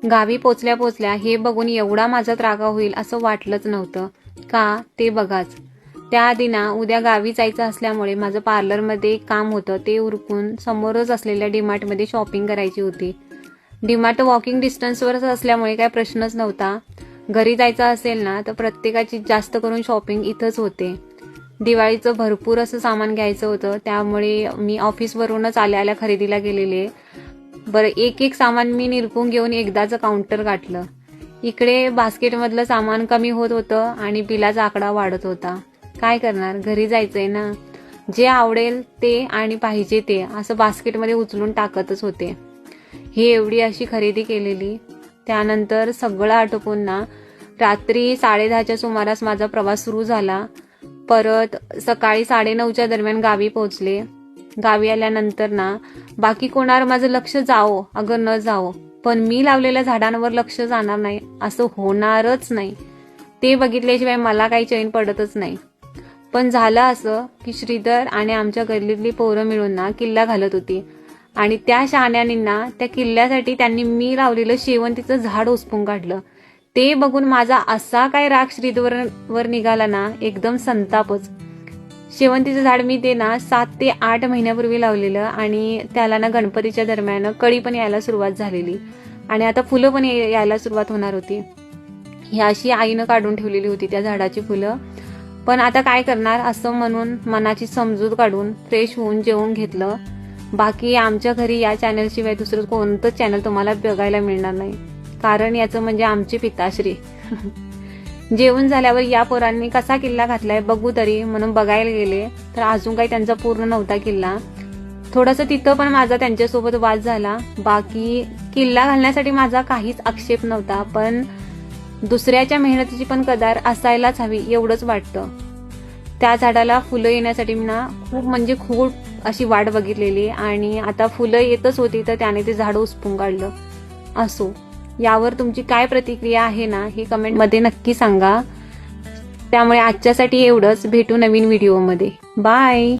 गावी पोचल्या पोचल्या हे बघून एवढा माझा त्रागा होईल असं वाटलंच नव्हतं. का ते बघाच. त्याआधी ना उद्या गावी जायचं असल्यामुळे माझं पार्लरमध्ये काम होतं, ते उरकून समोरच असलेल्या डीमार्टमध्ये शॉपिंग करायची होती. डीमार्ट वॉकिंग डिस्टन्सवरच असल्यामुळे काय प्रश्नच नव्हता. घरी जायचं असेल ना तर प्रत्येकाची जास्त करून शॉपिंग इथंच होते. दिवाळीचं भरपूर असं सामान घ्यायचं होतं, त्यामुळे मी ऑफिसवरूनच आल्या खरेदीला गेलेले. बरं, एक एक सामान मी निरखून घेऊन एकदाचं काउंटर गाठलं. इकडे बास्केटमधलं सामान कमी होत होतं आणि बिलाचा आकडा वाढत होता. काय करणार, घरी जायचंय ना. जे आवडेल ते आणि पाहिजे ते असं बास्केटमध्ये उचलून टाकतच होते. ही एवढी अशी खरेदी केलेली. त्यानंतर सगळं आटोपून ना रात्री 10:30च्या सुमारास माझा प्रवास सुरू झाला. परत सकाळी 9:30च्या दरम्यान गावी पोहोचले. गावी आल्यानंतर ना बाकी कोणावर माझं लक्ष जावो अगं न जावो, पण मी लावलेल्या झाडांवर लक्ष जाणार नाही असं होणारच नाही. ते बघितल्याशिवाय मला काही चैन पडतच नाही. पण झालं असं की श्रीधर आणि आमच्या गल्लीतली पोरं मिळून ना किल्ला घालत होती आणि त्या शहाण्यानींना त्या किल्ल्यासाठी त्यांनी मी लावलेलं शेवंतीचं झाड उचपून काढलं. ते बघून माझा असा काय राग श्रीधरवर निघाला ना, एकदम संतापच. शेवंतीचं झाड मी ते ना 7 ते 8 महिन्यापूर्वी लावलेलं आणि त्याला ना गणपतीच्या दरम्यान कळी पण यायला सुरुवात झालेली आणि आता फुलं पण यायला सुरुवात होणार होती. ही अशी आईनं काढून ठेवलेली होती त्या झाडाची फुलं. पण आता काय करणार असं म्हणून मनाची समजूत काढून फ्रेश होऊन जेवून घेतलं. बाकी आमच्या घरी या चॅनलशिवाय दुसरं कोणतंच चॅनल तुम्हाला बघायला मिळणार नाही, कारण याचं म्हणजे आमची पिताश्री. जेवण झाल्यावर या पोरांनी कसा किल्ला घातलाय बघू तरी म्हणून बघायला गेले तर अजून काही त्यांचा पूर्ण नव्हता किल्ला. थोडंसं तिथं पण माझा त्यांच्यासोबत वाद झाला. बाकी किल्ला घालण्यासाठी माझा काहीच आक्षेप नव्हता, पण दुसऱ्याच्या मेहनतीची पण कदर असायलाच हवी एवढंच वाटतं. त्या झाडाला फुलं येण्यासाठी मी ना खूप म्हणजे खूप अशी वाट बघितलेली आणि आता फुलं येतच होती तर त्याने ते झाड उचपून काढलं. असो, यावर तुमची काय प्रतिक्रिया आहे ना हे कमेंटमध्ये नक्की सांगा. त्यामुळे आजच्यासाठी एवढंच. भेटू नवीन व्हिडिओमध्ये. बाय.